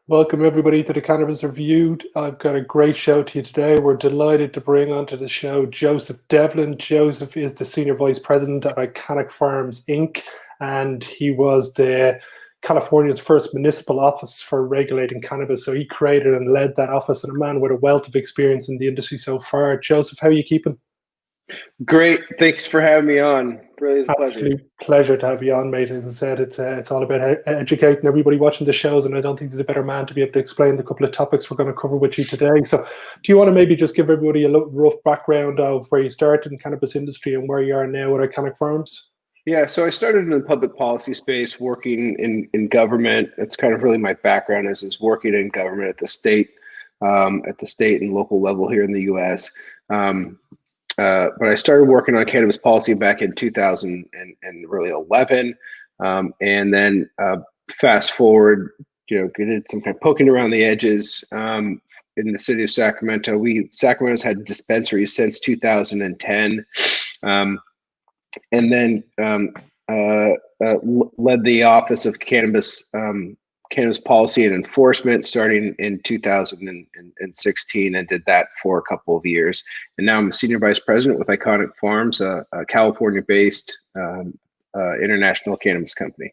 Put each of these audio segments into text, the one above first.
Welcome everybody to the Cannabis Reviewed. I've got a great show to you today. We're delighted to bring onto the show Joseph Devlin. Joseph is the Senior Vice President at Ikänik Farms, Inc. And he was the California's first municipal office for regulating cannabis. So he created and led that office, and a man with a wealth of experience in the industry so far. Joseph, how are you keeping? Great. Thanks for having me on. Really is a pleasure. Absolute pleasure to have you on, mate. As I said, it's all about educating everybody watching the shows, and I don't think there's a better man to be able to explain the couple of topics we're going to cover with you today. So, do you want to maybe just give everybody a little rough background of where you started in the cannabis industry and where you are now at Ikänik Farms? Yeah, so I started in the public policy space, working in government. That's kind of really my background is working in government at the state and local level here in the U.S. But I started working on cannabis policy back in 2011, and then fast forward, did some kind of poking around the edges in the city of Sacramento. Sacramento's had dispensaries since 2010, and then led the Office of Cannabis Policy and Enforcement starting in 2016, and did that for a couple of years. And now I'm a senior vice president with Ikänik Farms, a California-based international cannabis company.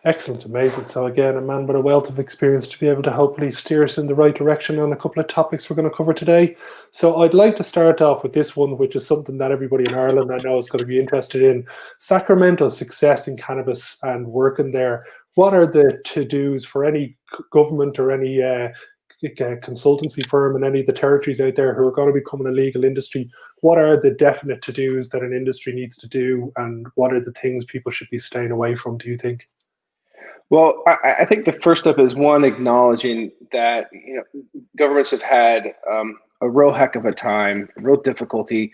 Excellent, amazing. So again, a man with a wealth of experience to be able to hopefully steer us in the right direction on a couple of topics we're going to cover today. So I'd like to start off with this one, which is something that everybody in Ireland I know is going to be interested in. Sacramento's success in cannabis and working there. What are the to-dos for any government or any consultancy firm in any of the territories out there who are going to become a legal industry? What are the definite to-dos that an industry needs to do, and what are the things people should be staying away from, do you think? Well, I think the first step is one, acknowledging that governments have had a real heck of a time, real difficulty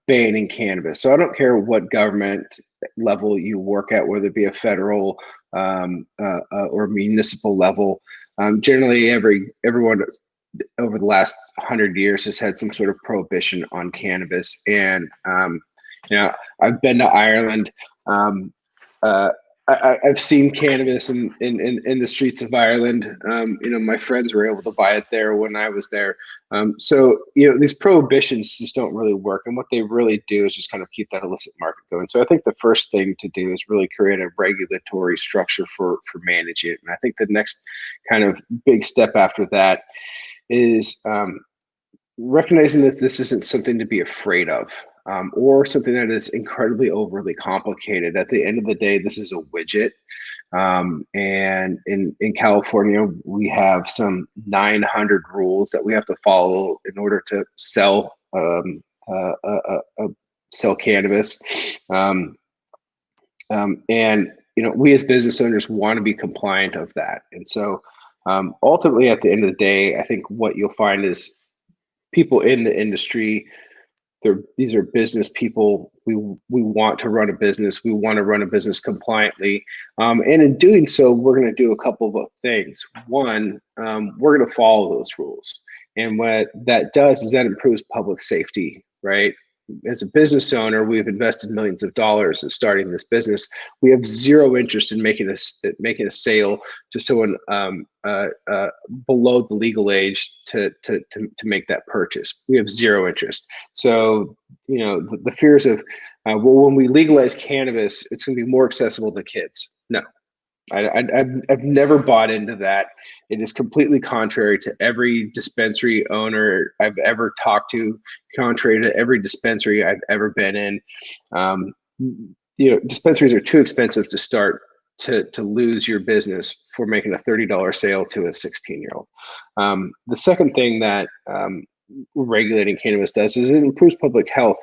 banning cannabis. So I don't care what government level you work at, whether it be a federal or municipal level. Generally, everyone over the last 100 years has had some sort of prohibition on cannabis. And I've been to Ireland. I've seen cannabis in the streets of Ireland. My friends were able to buy it there when I was there. So these prohibitions just don't really work. And what they really do is just kind of keep that illicit market going. So I think the first thing to do is really create a regulatory structure for managing it. And I think the next kind of big step after that is recognizing that this isn't something to be afraid of. Or something that is incredibly overly complicated. At the end of the day, this is a widget. And in California, we have some 900 rules that we have to follow in order to sell cannabis. And we as business owners want to be compliant of that. And so ultimately, at the end of the day, I think what you'll find is people in the industry, these are business people. We want to run a business. We want to run a business compliantly. And in doing so, we're going to do a couple of things. One, we're going to follow those rules. And what that does is that improves public safety, right? As a business owner, we've invested millions of dollars in starting this business. We have zero interest in making a sale to someone below the legal age to make that purchase. We have zero interest. So the fears of when we legalize cannabis, it's going to be more accessible to kids. No. I've never bought into that. It is completely contrary to every dispensary owner I've ever talked to, contrary to every dispensary I've ever been in. Dispensaries are too expensive to start to lose your business for making a $30 sale to a 16-year-old. The second thing that regulating cannabis does is it improves public health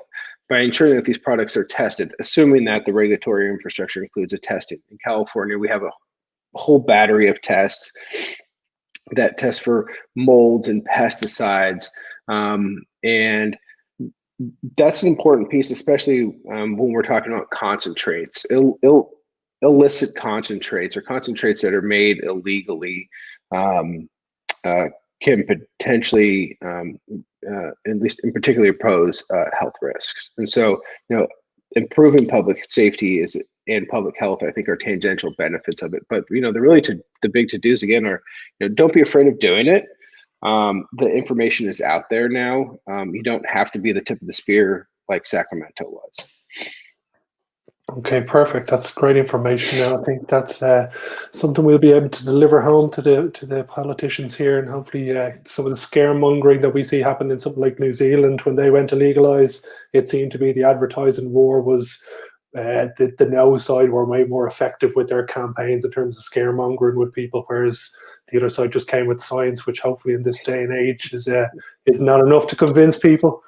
by ensuring that these products are tested, assuming that the regulatory infrastructure includes a testing. In California, we have a whole battery of tests that test for molds and pesticides. And that's an important piece, especially when we're talking about concentrates. Illicit concentrates or concentrates that are made illegally can potentially, at least in particular, pose health risks. And so, improving public safety is and public health, I think, are tangential benefits of it. But the big to-dos again are, don't be afraid of doing it. The information is out there now. You don't have to be the tip of the spear like Sacramento was. Okay, perfect. That's great information. And I think that's something we'll be able to deliver home to the politicians here, and hopefully some of the scaremongering that we see happen in something like New Zealand when they went to legalize. It seemed to be the advertising war was the no side were way more effective with their campaigns in terms of scaremongering with people, whereas the other side just came with science, which hopefully in this day and age is not enough to convince people.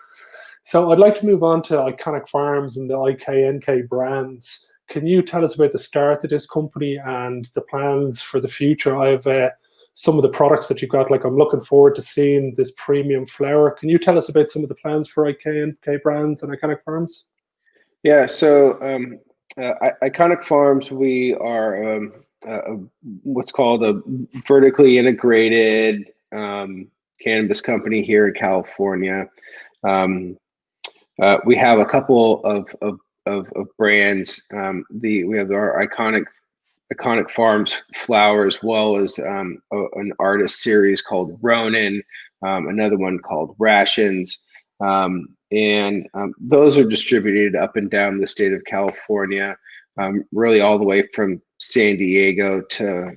So I'd like to move on to Ikänik Farms and the IKNK Brands. Can you tell us about the start of this company and the plans for the future? I have some of the products that you've got. Like, I'm looking forward to seeing this premium flower. Can you tell us about some of the plans for IKNK Brands and Ikänik Farms? Yeah, so Ikänik Farms, we are what's called a vertically integrated cannabis company here in California. We have a couple of brands. We have our Ikänik Farms flower, as well as an artist series called Ronin, another one called Rations, and those are distributed up and down the state of California, really all the way from San Diego to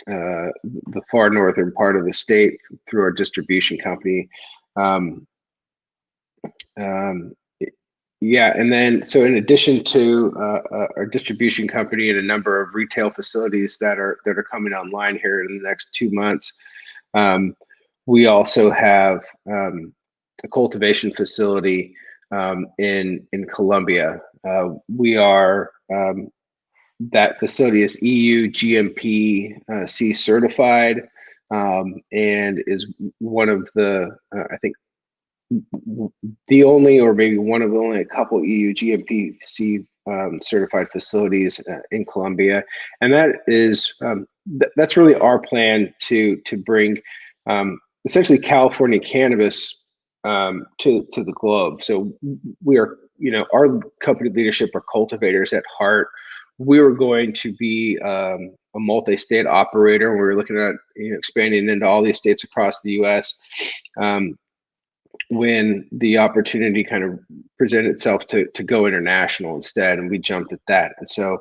the far northern part of the state through our distribution company. Yeah, and then so in addition to our distribution company and a number of retail facilities that are coming online here in the next 2 months, we also have a cultivation facility in Colombia. That facility is EU GMP C certified, and is one of the I think the only, or maybe one of only a couple EU GMP C certified facilities in Colombia, and that is that's really our plan to bring essentially California cannabis to the globe. So we are, our company leadership are cultivators at heart. We were going to be a multi-state operator. We were looking at expanding into all these states across the U.S. When the opportunity kind of presented itself to go international instead, and we jumped at that. And so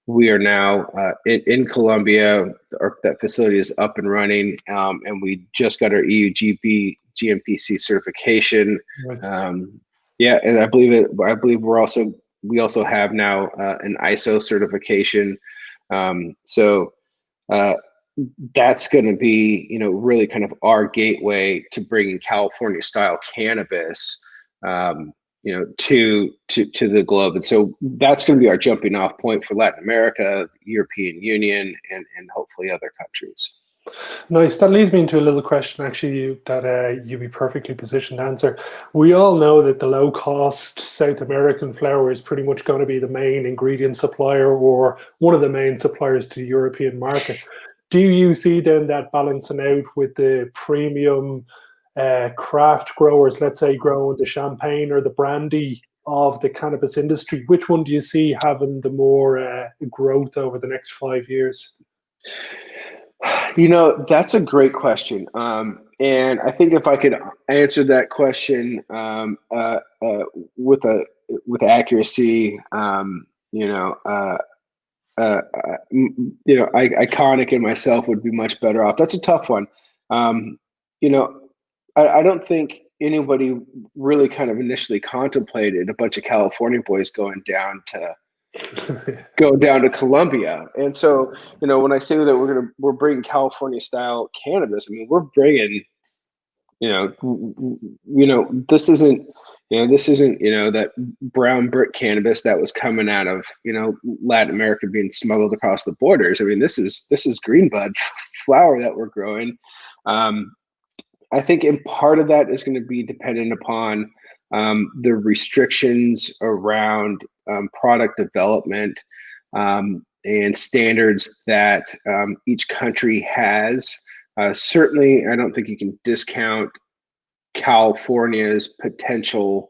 we are now in Colombia. That facility is up and running, and we just got our EU GMPC certification. Right. Yeah, and I believe we also have now an ISO certification. So that's going to be, really kind of our gateway to bringing California style cannabis, to the globe. And so that's going to be our jumping off point for Latin America, European Union, and hopefully other countries. Nice. That leads me into a little question, actually, that you'd be perfectly positioned to answer. We all know that the low-cost South American flower is pretty much going to be the main ingredient supplier, or one of the main suppliers to the European market. Do you see then that balancing out with the premium craft growers, let's say growing the champagne or the brandy of the cannabis industry? Which one do you see having the more growth over the next 5 years? That's a great question. And I think if I could answer that question with accuracy, Ikänik and myself would be much better off. That's a tough one. I don't think anybody really kind of initially contemplated a bunch of California boys going down to Colombia. And so, when I say that we're bringing California style cannabis, I mean, we're bringing, this isn't that brown brick cannabis that was coming out of, Latin America being smuggled across the borders. I mean, this is green bud flower that we're growing. I think in part of that is going to be dependent upon the restrictions around product development and standards that each country has. Certainly, I don't think you can discount California's potential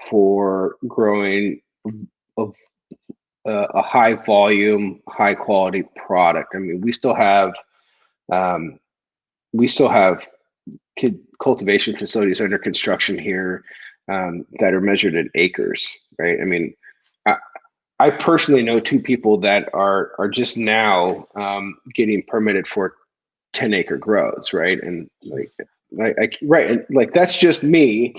for growing of a high volume, high quality product. I mean, we still have cultivation facilities under construction here that are measured in acres, right? I mean, I personally know two people that are just now getting permitted for 10-acre grows, right? And right, and like that's just me.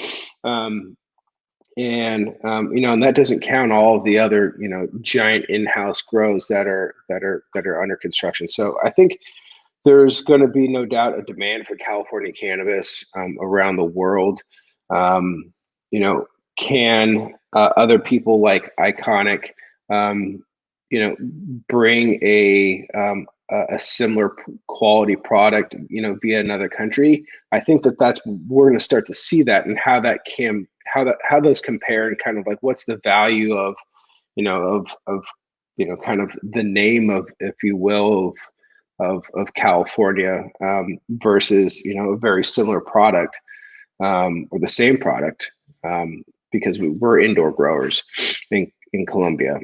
And that doesn't count all of the other, giant in-house grows that are under construction. So I think there's going to be no doubt a demand for California cannabis around the world. Can other people like IKNIK, bring a similar quality product, via another country? I think we're going to start to see that, and how those compare, and kind of like what's the value of kind of the name of, if you will, of California versus a very similar product or the same product, because we're indoor growers in Colombia.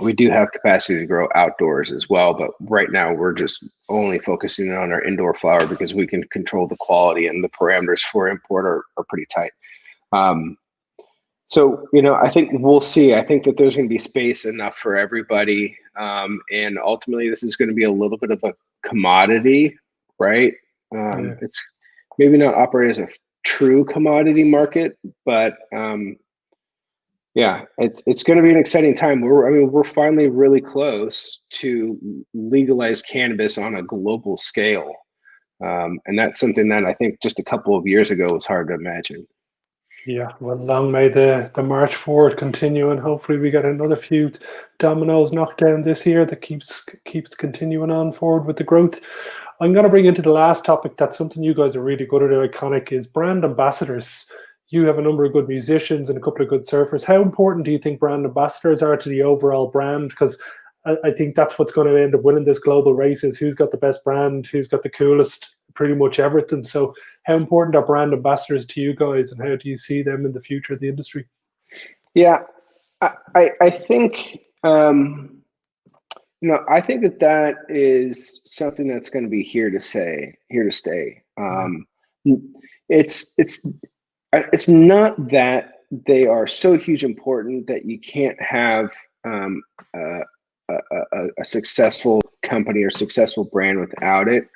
We do have capacity to grow outdoors as well, but right now we're just only focusing on our indoor flower because we can control the quality, and the parameters for import are pretty tight. So, I think we'll see. I think that there's going to be space enough for everybody. And ultimately, this is going to be a little bit of a commodity, right? It's maybe not operate as a true commodity market, but yeah, it's going to be an exciting time. We're finally really close to legalize cannabis on a global scale. And that's something that I think just a couple of years ago was hard to imagine. Yeah, well, long may the march forward continue, and hopefully we get another few dominoes knocked down this year that keeps continuing on forward with the growth. I'm going to bring into the last topic. That's something you guys are really good at IKNIK, is brand ambassadors. You have a number of good musicians and a couple of good surfers. How important do you think brand ambassadors are to the overall brand? Because I think that's what's going to end up winning this global race, is who's got the best brand, who's got the coolest, pretty much everything. So how important are brand ambassadors to you guys, and how do you see them in the future of the industry? Yeah, I think, I think that is something that's going to be here to stay. It's not that they are so huge important that you can't have a successful company or successful brand without it.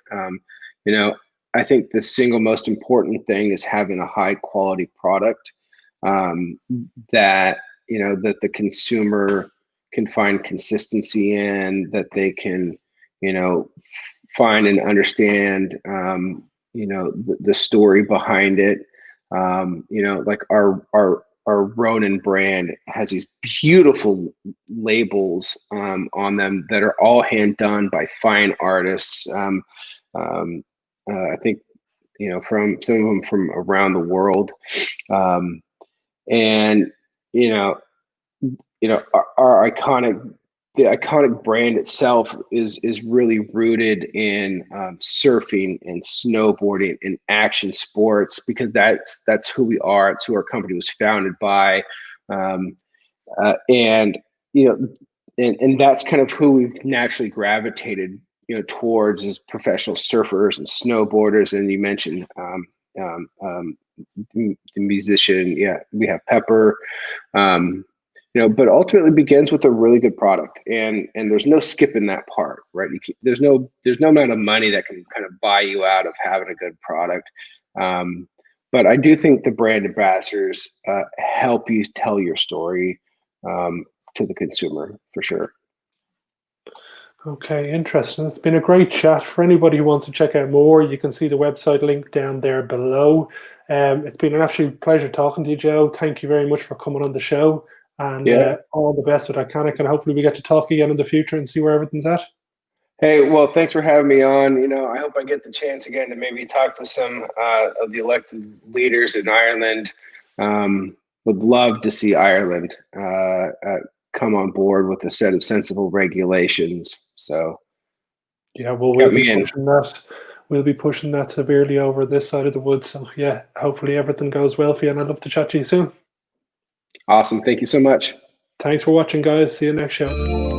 I think the single most important thing is having a high quality product that the consumer can find consistency in, that they can find and understand the story behind it. Like our Ronin brand has these beautiful labels on them that are all hand done by fine artists. I think from some of them from around the world, and our the IKNIK brand itself is really rooted in surfing and snowboarding and action sports, because that's who we are. It's who our company was founded by, and that's kind of who we've naturally gravitated towards, as professional surfers and snowboarders. And you mentioned the musician. Yeah, we have Pepper. But ultimately begins with a really good product, and there's no skipping that part, right? There's no amount of money that can kind of buy you out of having a good product. But I do think the brand ambassadors help you tell your story to the consumer, for sure. Okay, interesting. It's been a great chat. For anybody who wants to check out more, you can see the website link down there below. It's been an absolute pleasure talking to you, Joe. Thank you very much for coming on the show. And all the best with IKNIK, and hopefully we get to talk again in the future and see where everything's at. Hey, well, thanks for having me on. I hope I get the chance again to maybe talk to some of the elected leaders in Ireland. Would love to see Ireland come on board with a set of sensible regulations. So yeah, well, we'll be pushing that. We'll be pushing that severely over this side of the woods. So yeah, hopefully everything goes well for you, and I'd love to chat to you soon. Awesome. Thank you so much. Thanks for watching, guys. See you next show.